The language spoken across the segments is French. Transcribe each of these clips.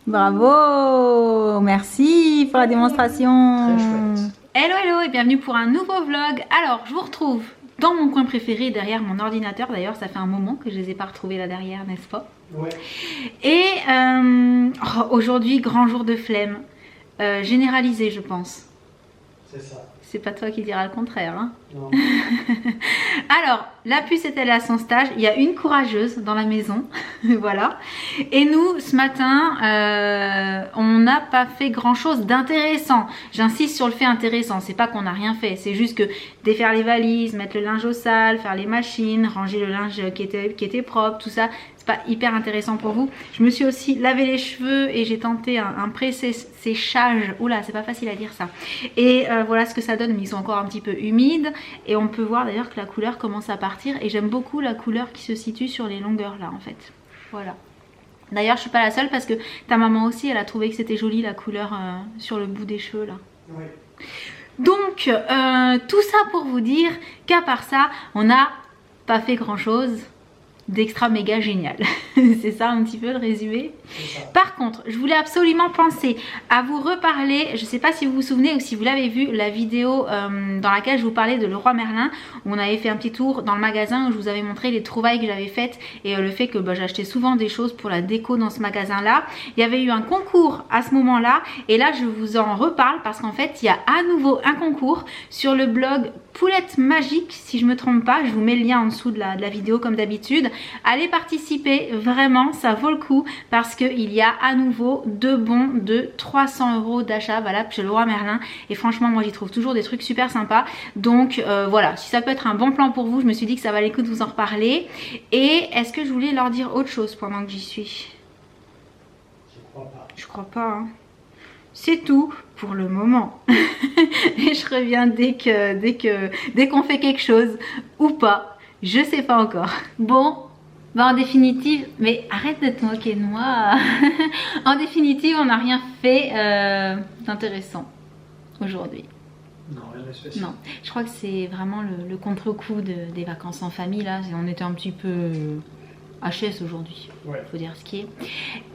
Bravo, merci pour la démonstration. Très chouette. Hello hello et bienvenue pour un nouveau vlog. Alors je vous retrouve dans mon coin préféré derrière mon ordinateur. D'ailleurs ça fait un moment que je les ai pas retrouvés là derrière, n'est-ce pas? Ouais. Et aujourd'hui grand jour de flemme, généralisé je pense. C'est ça. C'est pas toi qui diras le contraire hein. Non. Alors, la puce est allée à son stage. Il y a une courageuse dans la maison. Voilà. Et nous, ce matin, on n'a pas fait grand chose d'intéressant. J'insiste sur le fait intéressant. C'est pas qu'on n'a rien fait. C'est juste que défaire les valises, mettre le linge au sale, faire les machines, ranger le linge qui était propre, tout ça. Pas hyper intéressant pour vous. Je me suis aussi lavé les cheveux et j'ai tenté un pré-séchage. Oula, c'est pas facile à dire ça. Et voilà ce que ça donne, mais ils sont encore un petit peu humides. Et on peut voir d'ailleurs que la couleur commence à partir. Et j'aime beaucoup la couleur qui se situe sur les longueurs là en fait. Voilà. D'ailleurs, je suis pas la seule parce que ta maman aussi, elle a trouvé que c'était joli la couleur sur le bout des cheveux là. Oui. Donc, tout ça pour vous dire qu'à part ça, on n'a pas fait grand chose d'extra méga génial. C'est ça un petit peu le résumé. Par contre, je voulais absolument penser à vous reparler, je sais pas si vous vous souvenez ou si vous l'avez vu, la vidéo dans laquelle je vous parlais de Leroy Merlin, où on avait fait un petit tour dans le magasin où je vous avais montré les trouvailles que j'avais faites et le fait que j'achetais souvent des choses pour la déco dans ce magasin là. Il y avait eu un concours à ce moment là et là je vous en reparle parce qu'en fait il y a à nouveau un concours sur le blog Poulette Magique, si je me trompe pas, je vous mets le lien en dessous de la vidéo comme d'habitude. Allez participer, vraiment ça vaut le coup parce qu'il y a à nouveau 2 bons de 300 € d'achat valables chez Leroy Merlin et franchement moi j'y trouve toujours des trucs super sympas. Donc voilà, si ça peut être un bon plan pour vous, je me suis dit que ça valait le coup de vous en reparler. Et est-ce que je voulais leur dire autre chose pendant que j'y suis? Je crois pas. Je crois pas hein. C'est tout pour le moment. Et je reviens dès qu'on fait quelque chose ou pas. Je sais pas encore. Bon, en définitive, mais arrête de te moquer de moi. En définitive, on n'a rien fait d'intéressant aujourd'hui. Non, rien de spécial. Non, je crois que c'est vraiment le contre-coup des vacances en famille là. On était un petit peu HS aujourd'hui. Ouais. Faut dire ce qui est.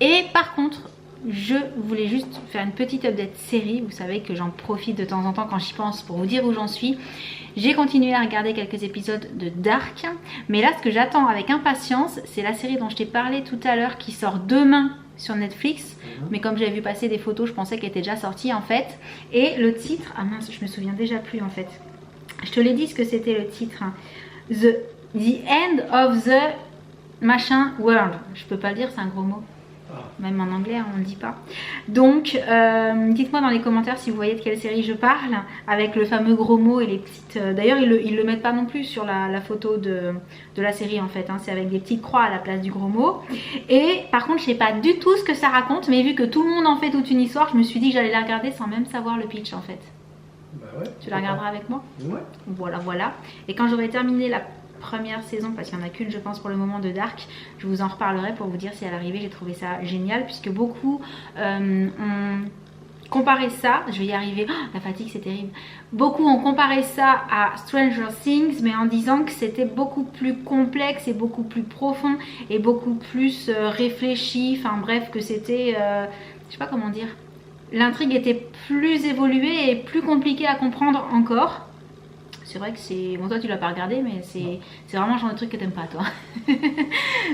Et par contre, je voulais juste faire une petite update série. Vous savez que j'en profite de temps en temps quand j'y pense pour vous dire où j'en suis. J'ai continué à regarder quelques épisodes de Dark. Mais là, ce que j'attends avec impatience, c'est la série dont je t'ai parlé tout à l'heure qui sort demain sur Netflix. Mais comme j'avais vu passer des photos, je pensais qu'elle était déjà sortie en fait. Et le titre, ah mince, je me souviens déjà plus en fait. Je te l'ai dit ce que c'était le titre. Hein. The End of the machin world. Je peux pas le dire, c'est un gros mot. Même en anglais on ne dit pas. Donc dites-moi dans les commentaires si vous voyez de quelle série je parle, avec le fameux gros mot et les petites d'ailleurs ils le mettent pas non plus sur la photo de la série en fait hein. C'est avec des petites croix à la place du gros mot. Et par contre je sais pas du tout ce que ça raconte, mais vu que tout le monde en fait toute une histoire, je me suis dit que j'allais la regarder sans même savoir le pitch en fait. Bah ouais. Tu la regarderas avec moi? Ouais. Voilà. Et quand j'aurai terminé la première saison, parce qu'il n'y en a qu'une je pense pour le moment de Dark, je vous en reparlerai pour vous dire si à l'arrivée j'ai trouvé ça génial, puisque beaucoup ont comparé ça, je vais y arriver, oh, la fatigue c'est terrible, beaucoup ont comparé ça à Stranger Things, mais en disant que c'était beaucoup plus complexe et beaucoup plus profond et beaucoup plus réfléchi, enfin bref que c'était, je sais pas comment dire, l'intrigue était plus évoluée et plus compliquée à comprendre encore. C'est vrai que c'est... Bon toi tu l'as pas regardé mais c'est vraiment le genre de truc que t'aimes pas toi.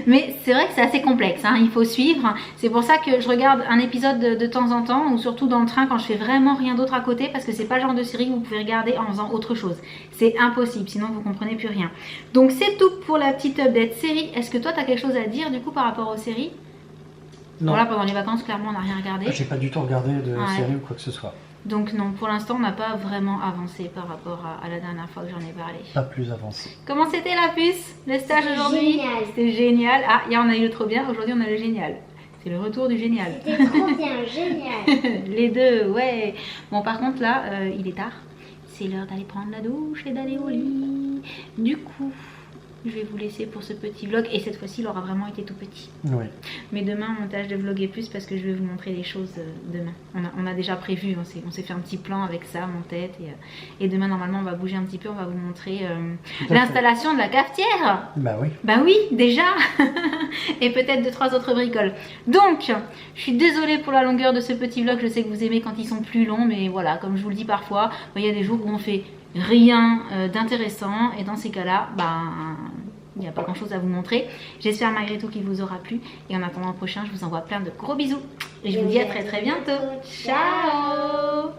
Mais c'est vrai que c'est assez complexe hein, il faut suivre. C'est pour ça que je regarde un épisode de temps en temps, ou surtout dans le train quand je fais vraiment rien d'autre à côté, parce que c'est pas le genre de série que vous pouvez regarder en faisant autre chose. C'est impossible, sinon vous comprenez plus rien. Donc c'est tout pour la petite update série. Est-ce que toi t'as quelque chose à dire du coup par rapport aux séries? Non. Bon là pendant les vacances clairement on n'a rien regardé. J'ai pas du tout regardé de série ou quoi que ce soit. Donc non, pour l'instant on n'a pas vraiment avancé par rapport à la dernière fois que j'en ai parlé. Pas plus avancé. Comment c'était la puce? Le stage aujourd'hui? C'était génial. Ah, hier on a eu le trop bien, aujourd'hui on a le génial. C'est le retour du génial. C'était trop bien, génial. Les deux, ouais. Bon par contre là, il est tard. C'est l'heure d'aller prendre la douche et d'aller au lit. Du coup, je vais vous laisser pour ce petit vlog. Et cette fois-ci, il aura vraiment été tout petit. Oui. Mais demain, on tâche de vlogger plus parce que je vais vous montrer les choses demain. On a déjà prévu, on s'est fait un petit plan avec ça en tête. Et demain, normalement, on va bouger un petit peu. On va vous montrer l'installation de la cafetière. Bah oui. Bah oui, déjà. Et peut-être 2-3 autres bricoles. Donc, je suis désolée pour la longueur de ce petit vlog. Je sais que vous aimez quand ils sont plus longs. Mais voilà, comme je vous le dis parfois, il y a des jours où on fait rien d'intéressant. Et dans ces cas-là, bah... il n'y a pas grand chose à vous montrer. J'espère malgré tout qu'il vous aura plu. Et en attendant le prochain, je vous envoie plein de gros bisous. Et je vous dis à très très bientôt. Ciao.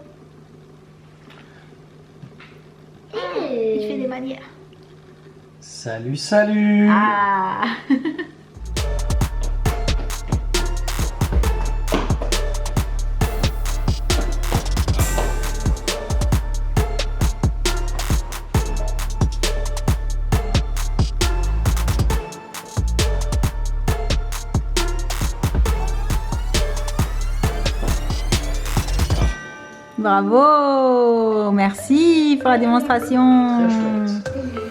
Il fait des manières. Salut, salut. Ah. Bravo, merci pour la démonstration. Très chouette.